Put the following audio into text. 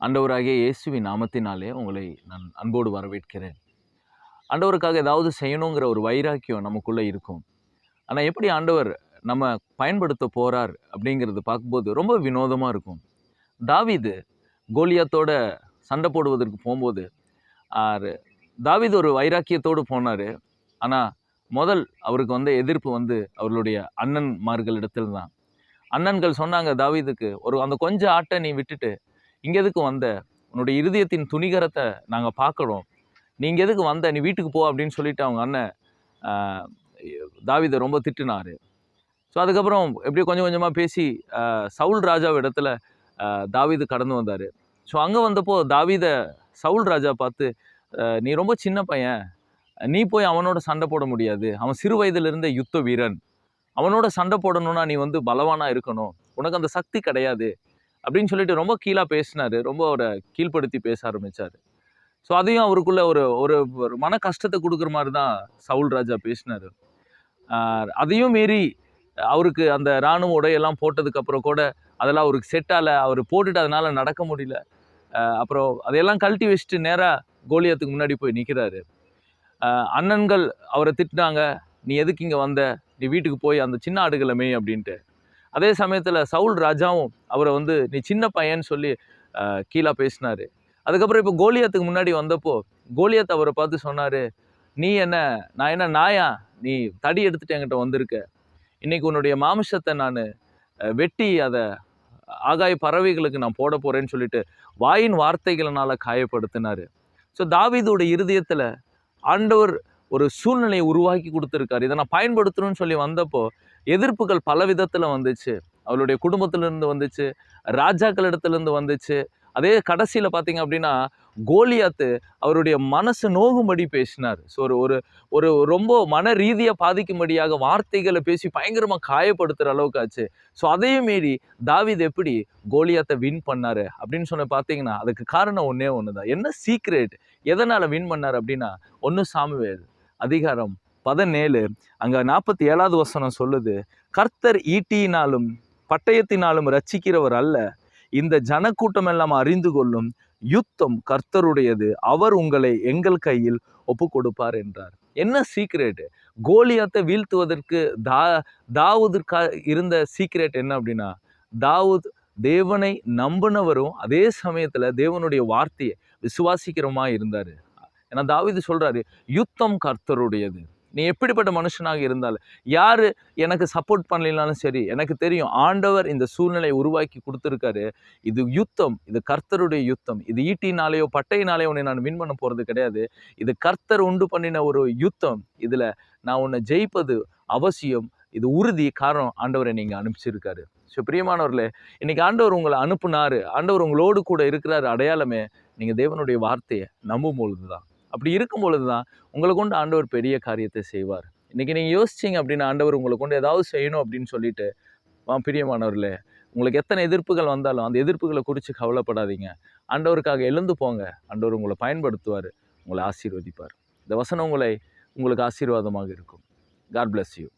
ஆண்டவராகிய இயேசுவின் நாமத்தினாலே உங்களை நான் அன்போடு வரவேற்கிறேன். ஆண்டவருக்காக ஏதாவது செய்யணுங்கிற ஒரு வைராக்கியம் நமக்குள்ள இருக்கும். ஆனா எப்படி ஆண்டவர் நம்ம பயன்படுத்த போறார் அப்படிங்கிறது பார்க்கும்போது ரொம்ப வினோதமா இருக்கும். தாவீது கோலியாத்தோட சண்டை போடுவதற்கு போம்போது, ஆரு தாவீது ஒரு வைராக்கியத்தோடு போனாரு. ஆனா அவருக்கு எதிர்ப்பு அவர்களுடைய அண்ணன்மார்களிடத்தில் தான். அண்ணன்கள் சொன்னாங்க தாவீதுக்கு, அந்த கொஞ்ச ஆட்ட நீ விட்டுட்டு இங்க எதுக்கு வந்த? உன்னுடைய இருதயத்தின் துணிகரத்தை நாங்க பார்க்கிறோம். நீ இங்க எதுக்கு வந்த? நீ வீட்டுக்கு போ அப்படின்னு சொல்லிட்டு அவங்க அண்ணன் ஆ தாவீத ரொம்ப திட்டுனாரு. ஸோ அதுக்கப்புறம் எப்படியோ கொஞ்சம் கொஞ்சமா பேசி சவுல் ராஜாவிடத்துல தாவீது கடந்து வந்தாரு. ஸோ அங்க வந்தப்போ தாவீத சவுல் ராஜா பார்த்து, நீ ரொம்ப சின்ன பையன். நீ போய் அவனோட சண்டை போட முடியாது. அவன் சிறு வயதிலிருந்தே யுத்த வீரன். அவனோட சண்டை போடணும்னா நீ பலவானா இருக்கணும். உனக்கு அந்த சக்தி கிடையாது. அப்படின்னு சொல்லிட்டு ரொம்ப கீழா பேசினாரு. ரொம்ப அவரை கீழ்ப்படுத்தி பேச ஆரம்பிச்சாரு. ஸோ அதையும் அவருக்குள்ள ஒரு ஒரு ஒரு மன கஷ்டத்தை கொடுக்குற மாதிரி தான் சவுல் ராஜா பேசினாரு. அதையும் மீறி அவருக்கு அந்த இராணுவ உடையெல்லாம் போட்டதுக்கு அப்புறம் கூட அதெல்லாம் அவருக்கு செட் ஆகல. அவர் போட்டுட்டு அதனால நடக்க முடியல. அப்புறம் அதையெல்லாம் கழட்டி வச்சுட்டு நேராக கோலியாத்துக்கு முன்னாடி போய் நிற்கிறாரு. அண்ணன்கள் அவரை திட்டினாங்க, நீ எதுக்கு இங்கே வந்த? நீ வீட்டுக்கு போய் அந்த சின்ன ஆடுகளை மேய் அப்படின்ட்டு. அதே சமயத்தில் சவுல் ராஜாவும் அவரை நீ சின்ன பையன்னு சொல்லி கீழே பேசினாரு. அதுக்கப்புறம் இப்போ கோலியாத்துக்கு முன்னாடி வந்தப்போ கோலியாத் அவரை பார்த்து சொன்னாரு, நான் என்ன நாயா? நீ தடி எடுத்துட்டு என்கிட்ட வந்திருக்க. இன்னைக்கு உன்னுடைய மாமிசத்தை நான் வெட்டி அதை ஆகாய பறவைகளுக்கு நான் போட போறேன்னு சொல்லிட்டு வாயின் வார்த்தைகளினால காயப்படுத்தினாரு. ஸோ தாவீதோட இருதயத்துல ஆண்டவர் ஒரு சூழ்நிலையை உருவாக்கி கொடுத்துருக்காரு. இதை நான் பயன்படுத்தணும்னு சொல்லி வந்தப்போ எதிர்ப்புகள் பல விதத்துல வந்துச்சு. அவருடைய குடும்பத்திலிருந்து வந்துச்சு, ராஜாக்கள் இடத்துல இருந்து வந்துச்சு. அதே கடைசியில பாத்தீங்க அப்படின்னா கோலியாத்து அவருடைய மனசு நோகும்படி பேசினார். ஸோ ஒரு ஒரு ரொம்ப மன ரீதியா பாதிக்கும்படியாக வார்த்தைகளை பேசி பயங்கரமா காயப்படுத்துற அளவுக்கு ஆச்சு. ஸோ அதையும் மீறி தாவீது எப்படி கோலியாத்தை வின் பண்ணாரு அப்படின்னு சொன்ன பாத்தீங்கன்னா அதுக்கு காரணம் ஒன்னே ஒண்ணுதான். என்ன சீக்ரெட்? எதனால வின் பண்ணாரு அப்படின்னா 1 சாமுவேல் அதிகாரம் 17 அங்க 47வது வசனம் சொல்லுது, கர்த்தர் ஈட்டியினாலும் பட்டயத்தினாலும் ரட்சிக்கிறவர் அல்ல, இந்த ஜனக்கூட்டம் எல்லாம் அறிந்து கொள்ளும், யுத்தம் கர்த்தருடையது, அவர் உங்களை எங்கள் கையில் ஒப்பு கொடுப்பார் என்றார். என்ன சீக்ரெட்? கோலியாத்தை வீழ்த்துவதற்கு தாவூதுக்கு இருந்த சீக்ரெட் என்ன அப்படின்னா, தாவூத் தேவனை நம்பினவரும் அதே சமயத்துல தேவனுடைய வார்த்தையை விசுவாசிக்கிறமா இருந்தாரு. ஏன்னா தாவீது சொல்றாரு, யுத்தம் கர்த்தருடையது. நீ எப்படிப்பட்ட மனுஷனாக இருந்தாலும், யாரு எனக்கு சப்போர்ட் பண்ணலனாலும் சரி, எனக்கு தெரியும் ஆண்டவர் இந்த சூழ்நிலையை உருவாக்கி கொடுத்துருக்காரு. இது யுத்தம், இது கர்த்தருடைய யுத்தம். இது ஈட்டினாலேயோ பட்டையினாலேயோ உன்னை நான் வின் பண்ண போறது கிடையாது. இது கர்த்தர் உண்டு பண்ணின ஒரு யுத்தம். இதுல நான் உன்னை ஜெயிப்பது அவசியம். இது உறுதி. காரணம், ஆண்டவரை நீங்க அனுப்பிச்சிருக்காரு. ஸோ பிரியமானவர்களே, இன்னைக்கு ஆண்டவர் உங்களை அனுப்புனாரு, ஆண்டவர் உங்களோடு கூட இருக்கிறாரு. அடையாளமே நீங்க தேவனுடைய வார்த்தையை நம்பும் பொழுதுதான். அப்படி இருக்கும் பொழுதுதான் உங்களை கொண்டு ஆண்டவர் பெரிய காரியத்தை செய்வார். இன்னைக்கு நீங்க யோசிச்சீங்க அப்படின்னா ஆண்டவர் உங்களை கொண்டு ஏதாவது செய்யணும் அப்படின்னு சொல்லிட்டு, பிரியமானவர்களே, உங்களுக்கு எத்தனை எதிர்ப்புகள் வந்தாலும் அந்த எதிர்ப்புகளை குறித்து கவலைப்படாதீங்க. ஆண்டவருக்காக எழுந்து போங்க. ஆண்டவர் உங்களை பயன்படுத்துவார், உங்களை ஆசீர்வதிப்பார். இந்த வசனம் உங்களுக்கு ஆசீர்வாதமாக இருக்கும். God bless you.